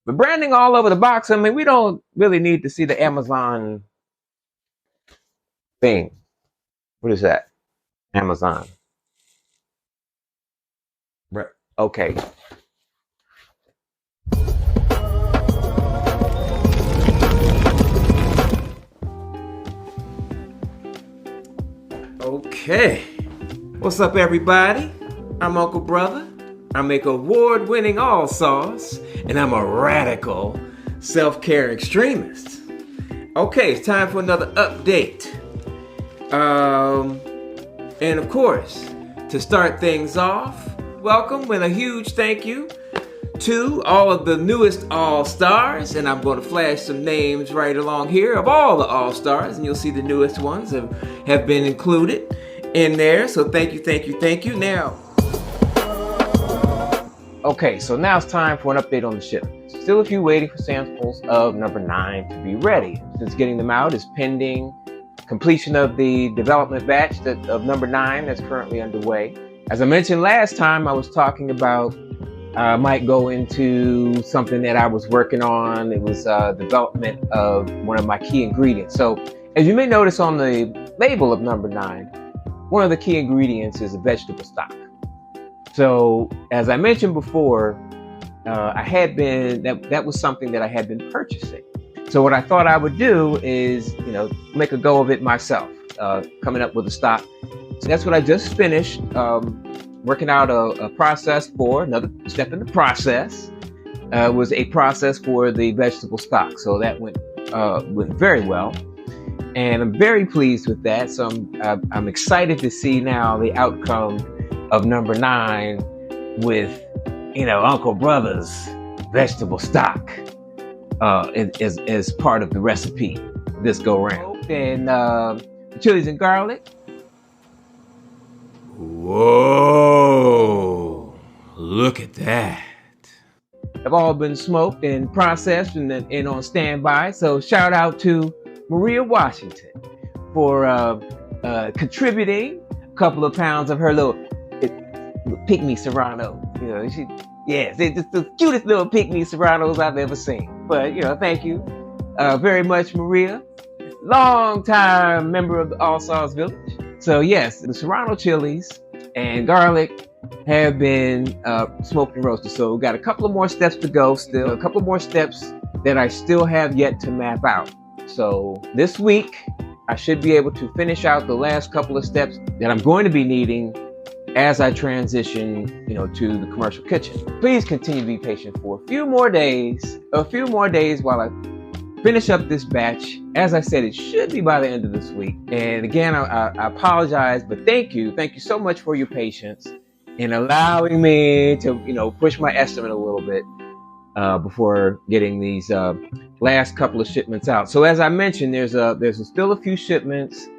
But branding all over the box, I mean, we don't really need to see the Amazon thing. What is that? Amazon. Okay. Okay. What's up, everybody? I'm Uncle Brother. I make award-winning all sauce, and I'm a radical self-care extremist. Okay, it's time for another update. And of course, to start things off, welcome with a huge thank you to all of the newest All-Stars, and I'm going to flash some names right along here of all the All-Stars, and you'll see the newest ones have been included in there. So thank you. Now, okay, so now it's time for an update on the shipment. Still a few waiting for samples of number 9 to be ready, since getting them out is pending completion of the development batch of number 9 that's currently underway. As I mentioned last time, I was talking about I might go into something that I was working on. It was development of one of my key ingredients. So as you may notice on the label of number 9, one of the key ingredients is a vegetable stock. So as I mentioned before, that was something that I had been purchasing. So what I thought I would do is, make a go of it myself, coming up with a stock. So that's what I just finished. Working out a process for another step in the process was a process for the vegetable stock. So that went very well, and I'm very pleased with that. So I'm excited to see now the outcome of number 9 with Uncle Brother's vegetable stock as part of the recipe this go round. And chilies and garlic. Whoa, look at that. Have all been smoked and processed and on standby. So shout out to Maria Washington for contributing a couple of pounds of her little pygmy serrano. It's the cutest little pygmy serranos I've ever seen. But, thank you very much, Maria. Long time member of the All Stars Village. So yes, the serrano chilies and garlic have been smoked and roasted. So we've got a couple of more steps to go still. A couple more steps that I still have yet to map out. So this week, I should be able to finish out the last couple of steps that I'm going to be needing as I transition, to the commercial kitchen. Please continue to be patient for a few more days while I finish up this batch. As I said, it should be by the end of this week. And again, I apologize, but thank you so much for your patience in allowing me to, push my estimate a little bit before getting these last couple of shipments out. So as I mentioned, there's still a few shipments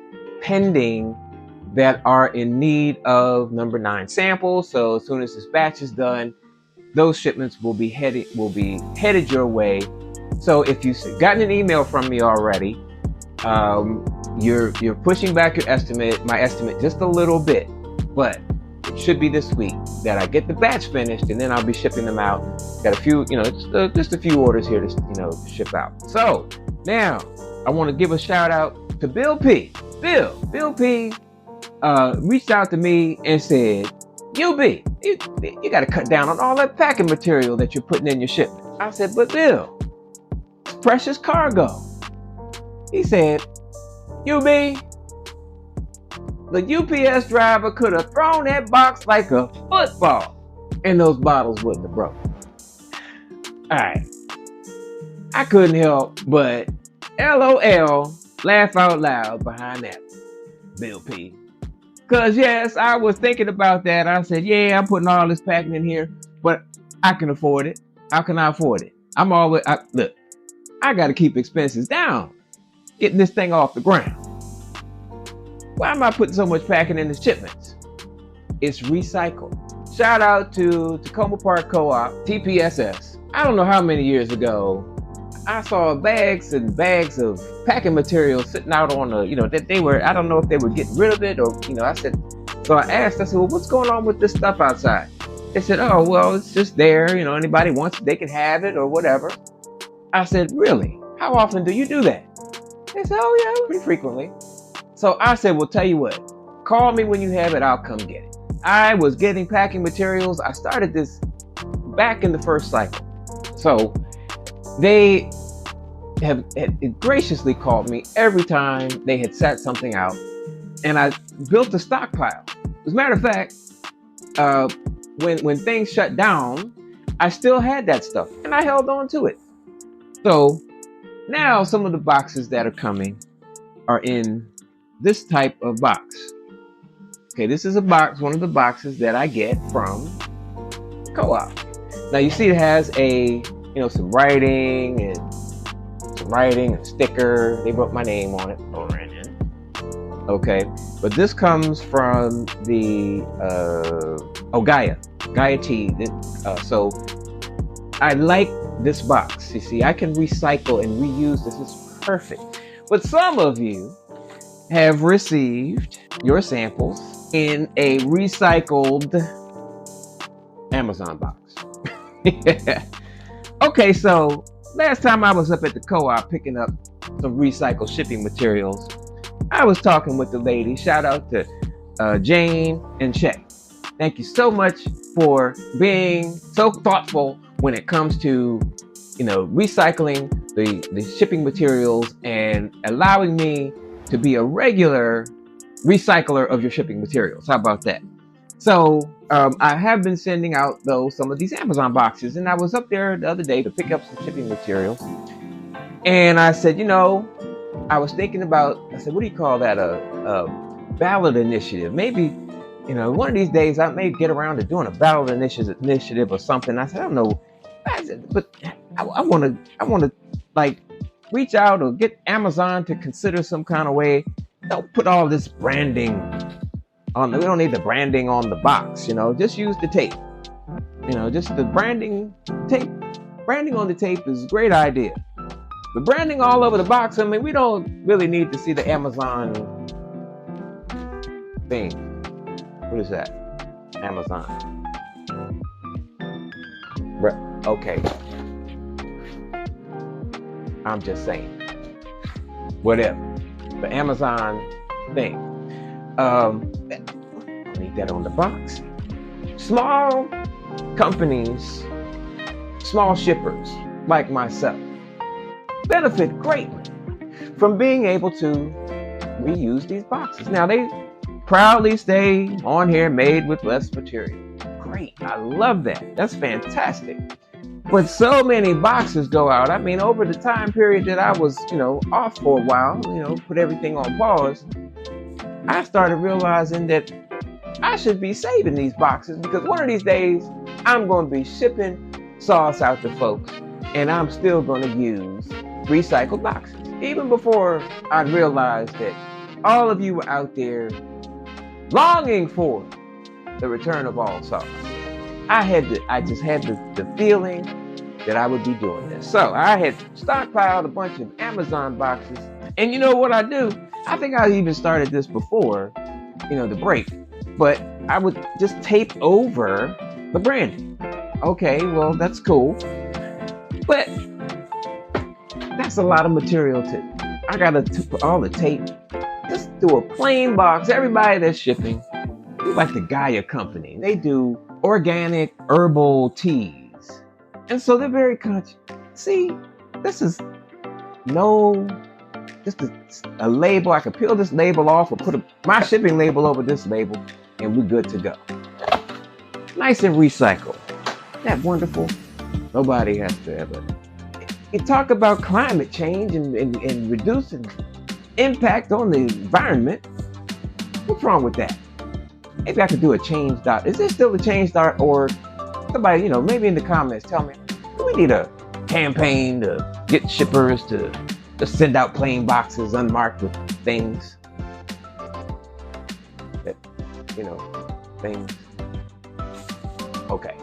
pending that are in need of number 9 samples. So as soon as this batch is done, those shipments will be headed your way. So if you've gotten an email from me already, you're pushing back my estimate just a little bit, but it should be this week that I get the batch finished, and then I'll be shipping them out. Got a few, just a few orders here to ship out. So now I want to give a shout out to Bill P. Bill P. Reached out to me and said, you got to cut down on all that packing material that you're putting in your shipment. I said, but Bill, it's precious cargo. He said, the UPS driver could have thrown that box like a football and those bottles wouldn't have broken. All right. I couldn't help but LOL, laugh out loud behind that, Bill P. Because, yes, I was thinking about that. I said, yeah, I'm putting all this packing in here, but I can afford it. How can I afford it? Look, I got to keep expenses down, getting this thing off the ground. Why am I putting so much packing in the shipments? It's recycled. Shout out to Tacoma Park Co-op, TPSS. I don't know how many years ago, I saw bags and bags of packing material sitting out on that they were, I don't know if they were getting rid of it or, so I asked, well, what's going on with this stuff outside? They said, oh, well, it's just there. Anybody wants it, they can have it or whatever. I said, really? How often do you do that? They said, oh, yeah, pretty frequently. So I said, well, tell you what. Call me when you have it. I'll come get it. I was getting packing materials. I started this back in the first cycle. So they had graciously called me every time they had set something out. And I built a stockpile. As a matter of fact, when things shut down, I still had that stuff and I held on to it. So now some of the boxes that are coming are in this type of box. Okay, this is one of the boxes that I get from Co-op. Now you see it has some writing and sticker. They wrote my name on it. Okay, but this comes from the Gaia Tea. So I like this box. You see, I can recycle and reuse this. It's perfect. But some of you have received your samples in a recycled Amazon box. Okay, so last time I was up at the Co-op picking up some recycled shipping materials, I was talking with the lady. Shout out to Jane and Shay. Thank you so much for being so thoughtful when it comes to, recycling the shipping materials and allowing me to be a regular recycler of your shipping materials. How about that? So I have been sending out some of these Amazon boxes, and I was up there the other day to pick up some shipping materials, and I said, I was thinking about, what do you call that? A ballot initiative. Maybe, one of these days I may get around to doing a ballot initiative or something. I said, I don't know. But I want to reach out or get Amazon to consider some kind of way. Don't put all this branding on. We don't need the branding on the box, just use the tape. Just the branding tape. Branding on the tape is a great idea. The branding all over the box, we don't really need to see the Amazon thing. What is that? Amazon. Okay. I'm just saying. Whatever. The Amazon thing. I don't need that on the box. Small companies, small shippers like myself benefit greatly from being able to reuse these boxes. Now, they proudly stay on here, made with less material. Great. I love that. That's fantastic. But so many boxes go out. Over the time period that I was, off for a while, put everything on pause, I started realizing that I should be saving these boxes, because one of these days I'm going to be shipping sauce out to folks, and I'm still going to use recycled boxes. Even before I realized that all of you were out there longing for the return of all sauce. I just had the feeling that I would be doing this. So I had stockpiled a bunch of Amazon boxes. And you know what I do? I think I even started this before, the break. But I would just tape over the branding. Okay, well, that's cool. But that's a lot of material I gotta put all the tape. Just do a plain box. Everybody that's shipping, like the Gaia company, they do organic herbal teas. And so they're very conscious. See, this is just a label. I could peel this label off or put my shipping label over this label, and we're good to go. Nice and recycled. Isn't that wonderful? Nobody has to ever. You talk about climate change and reducing impact on the environment. What's wrong with that? Maybe I could do a change.org. Is there still a change.org? Or somebody, maybe in the comments, tell me, do we need a campaign to get shippers to just send out plain boxes unmarked with things? That, things. Okay.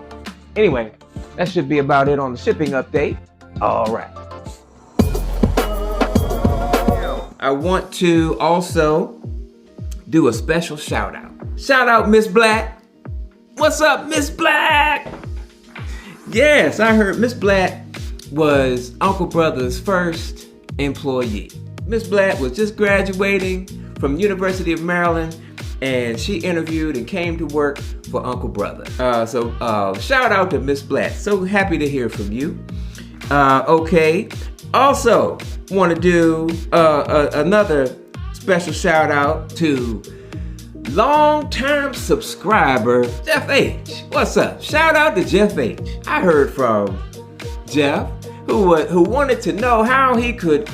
Anyway, that should be about it on the shipping update. All right. I want to also do a special shout out. Shout out, Miss Blatt. What's up, Miss Blatt? Yes, I heard Miss Blatt was Uncle Brother's first employee. Miss Blatt was just graduating from University of Maryland, and she interviewed and came to work for Uncle Brother. So shout out to Miss Blatt. So happy to hear from you. Okay. Also, want to do another special shout out to long-term subscriber Jeff H. What's up? Shout out to Jeff H. I heard from Jeff who wanted to know how he could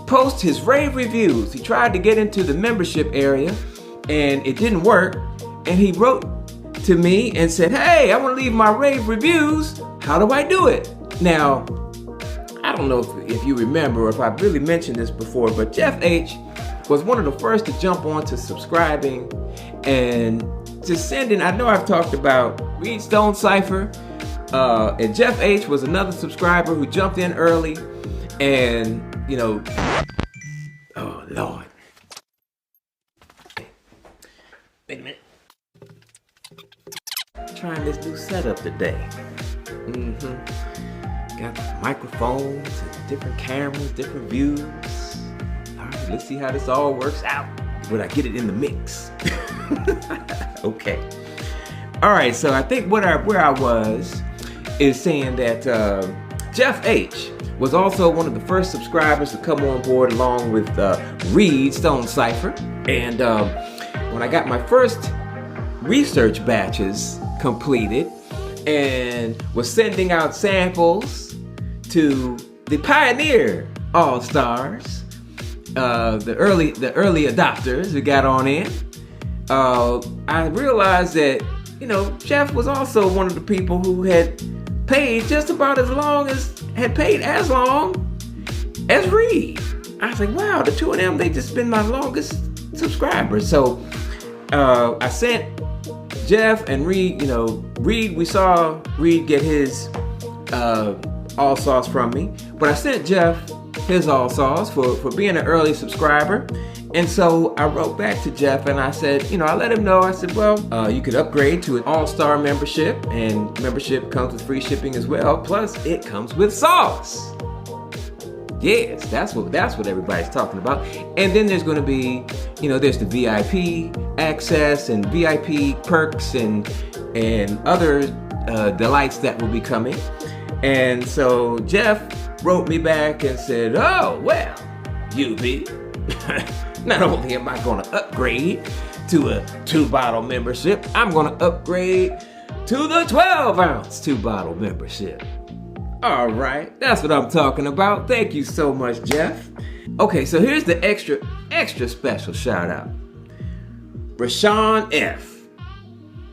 post his rave reviews. He tried to get into the membership area and it didn't work. And he wrote to me and said, hey, I want to leave my rave reviews. How do I do it? Now, I don't know if you remember or if I've really mentioned this before, but Jeff H was one of the first to jump on to subscribing and to sending. I know I've talked about Reed Stone Cipher, and Jeff H was another subscriber who jumped in early, and you know, oh Lord, wait a minute, trying this new setup today. Got microphones and different cameras, different views. All right, let's see how this all works out when I get it in the mix. Okay. All right, so I think where I was is saying that Jeff H was also one of the first subscribers to come on board along with Reed Stone Cipher. And when I got my first research batches completed and was sending out samples to the Pioneer All-Stars, the early adopters who got on in, I realized that, you know, Jeff was also one of the people who had paid just about as long as Reed. I was like, wow, the two of them, they just been my longest subscribers. So I sent Jeff and Reed, you know, we saw Reed get his all sauce from me, but I sent Jeff his all sauce for being an early subscriber. And so I wrote back to Jeff and I said, you know, I let him know, I said, well, you could upgrade to an all-star membership, and membership comes with free shipping as well, plus it comes with sauce. Yes, that's what everybody's talking about. And then there's going to be, you know, there's the VIP access and VIP perks and other delights that will be coming. And so Jeff wrote me back and said, oh, well, UB, not only am I going to upgrade to a 2-bottle membership, I'm going to upgrade to the 12-ounce 2-bottle membership. All right, that's what I'm talking about. Thank you so much, Jeff. Okay, so here's the extra special shout out. Rashaun F.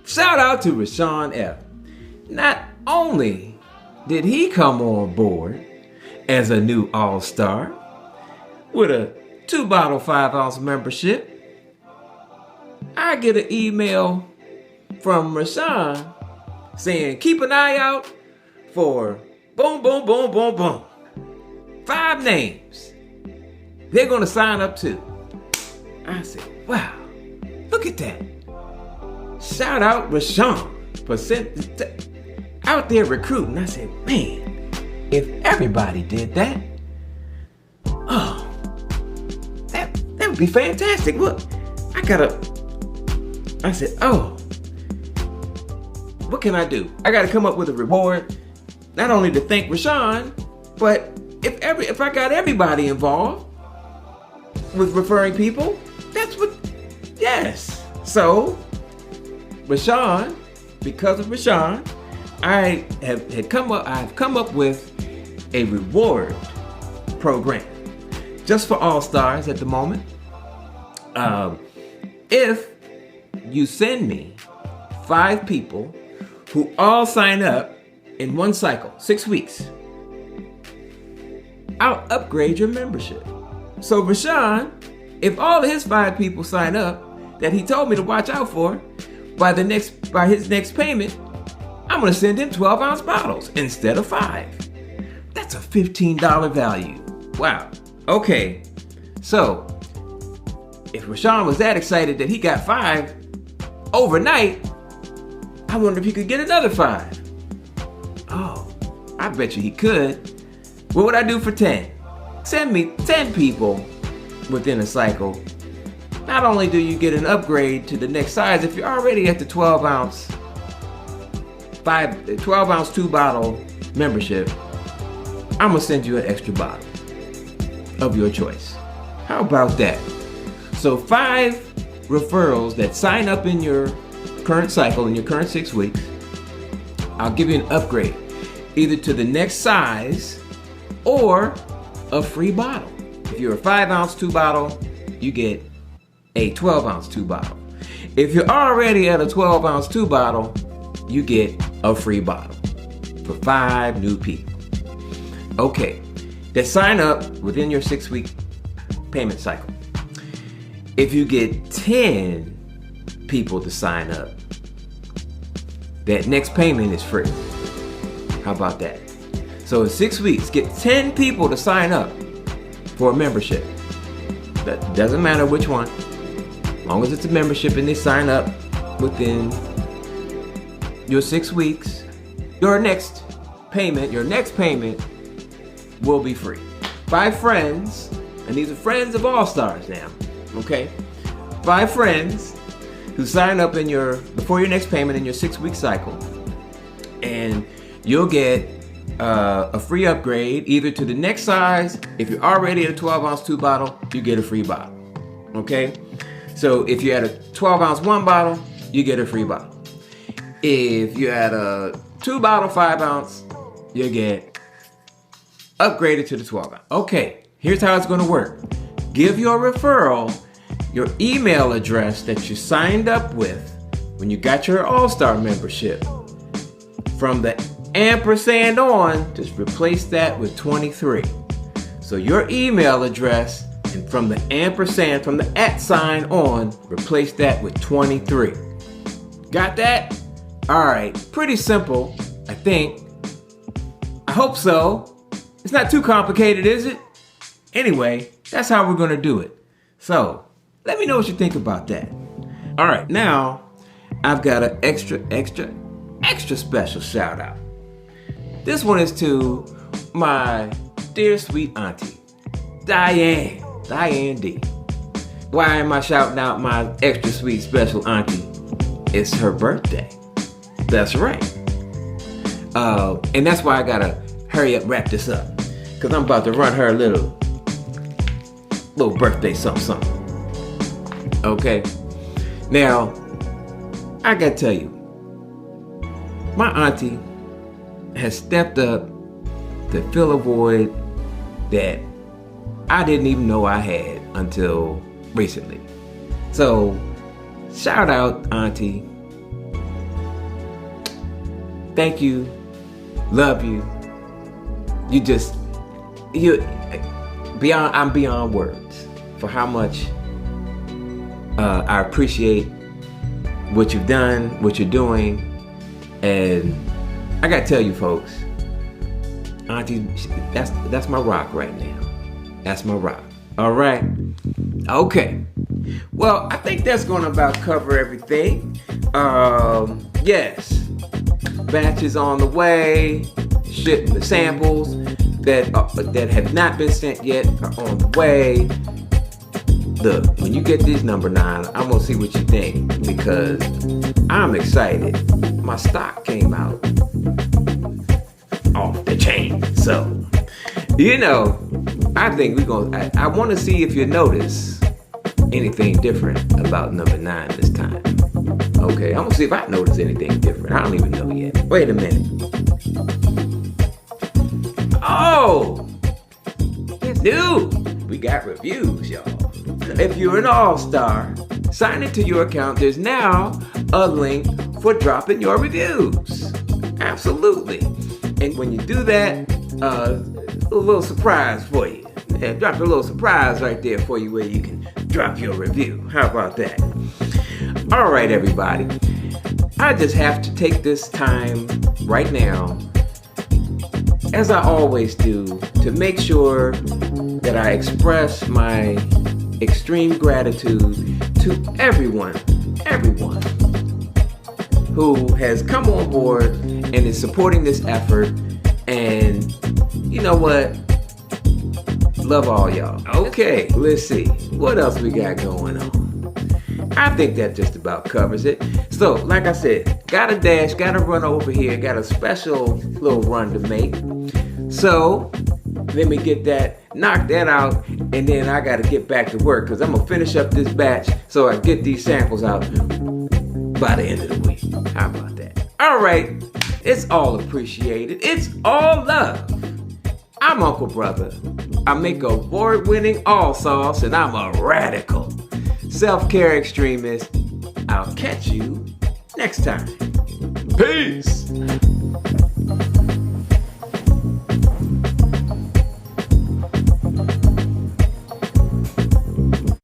Shout out to Rashaun F. Not only did he come on board as a new all-star with a 2-bottle 5-ounce membership, I get an email from Rashaun saying, keep an eye out for boom, boom, boom, boom, boom. 5 names they're going to sign up to. I said, wow, look at that. Shout out Rashaun for out there recruiting. I said, man, if everybody did that, oh, that would be fantastic. Look, I said, oh, what can I do? I got to come up with a reward, not only to thank Rashaun, but if I got everybody involved with referring people, yes. So, Rashaun, because of Rashaun, I've come up with a reward program just for all-stars at the moment. If you send me 5 people who all sign up in one cycle, 6 weeks, I'll upgrade your membership. So Rashaun, if all of his 5 people sign up that he told me to watch out for, by his next payment, I'm gonna send him 12-ounce bottles instead of 5. That's a $15 value. Wow. Okay. So if Rashaun was that excited that he got 5 overnight, I wonder if he could get another 5. Oh, I bet you he could. What would I do for 10? Send me 10 people within a cycle. Not only do you get an upgrade to the next size, if you're already at the 12 ounce 2 bottle membership, I'm gonna send you an extra bottle of your choice. How about that? So 5 referrals that sign up in your current cycle, in your current 6 weeks, I'll give you an upgrade, either to the next size or a free bottle. If you're a 5 ounce 2 bottle, you get a 12 ounce 2 bottle. If you're already at a 12 ounce 2 bottle, you get a free bottle for 5 new people. Okay, that sign up within your 6 week payment cycle. If you get 10 people to sign up, that next payment is free. How about that? So in 6 weeks, get 10 people to sign up for a membership. That doesn't matter which one. As long as it's a membership and they sign up within your 6 weeks, your next payment will be free. 5 friends, and these are friends of All Stars now, okay? 5 friends who sign up before your next payment in your 6 week cycle, and you'll get a free upgrade either to the next size. If you're already at a 12 ounce 2 bottle, you get a free bottle, okay? So if you're at a 12 ounce 1 bottle, you get a free bottle. If you're at a 2 bottle 5 ounce, you get upgraded to the 12 ounce. Okay, here's how it's gonna work. Give your referral your email address that you signed up with when you got your All-Star membership. From the ampersand on, just replace that with 23. So your email address, and from the ampersand, from the @ on, replace that with 23. Got that? All right, pretty simple, I think. I hope so. It's not too complicated, is it? Anyway, that's how we're gonna do it. So, let me know what you think about that. All right, now I've got an extra special shout out. This one is to my dear sweet auntie, Diane D. Why am I shouting out my extra sweet special auntie? It's her birthday. That's right. And that's why I gotta hurry up, wrap this up, because I'm about to run her a little birthday something. Okay. Now, I gotta tell you, my auntie has stepped up to fill a void that I didn't even know I had until recently. So, shout out, Auntie. Thank you. Love you. I'm beyond words for how much I appreciate what you've done, what you're doing. And I gotta tell you folks, Auntie, that's my rock right now. That's my rock. All right. Okay. Well, I think that's gonna about cover everything. Yes. Batches on the way. The samples that have not been sent yet are on the way. Look, when you get this number 9, I'm gonna see what you think, because I'm excited. My stock came out off the chain. So, I think I want to see if you notice anything different about number 9 this time. Okay, I'm gonna see if I notice anything different. I don't even know yet. Wait a minute. Oh, it's new. We got reviews, y'all. If you're an all-star, sign into your account. There's now a link for dropping your reviews. Absolutely. And when you do that, a little surprise for you. Yeah, drop a little surprise right there for you where you can drop your review. How about that? All right, everybody. I just have to take this time right now, as I always do, to make sure that I express my extreme gratitude to everyone who has come on board and is supporting this effort. And you know what? Love all y'all. Okay, let's see. What else we got going on? I think that just about covers it. So, like I said, gotta dash, gotta run over here, got a special little run to make. So, let me get that, knock that out, and then I gotta get back to work because I'm gonna finish up this batch so I get these samples out by the end of the week. How about that? All right, it's all appreciated. It's all love. I'm Uncle Brutha. I make award-winning all sauce, and I'm a radical self-care extremist. I'll catch you next time. Peace.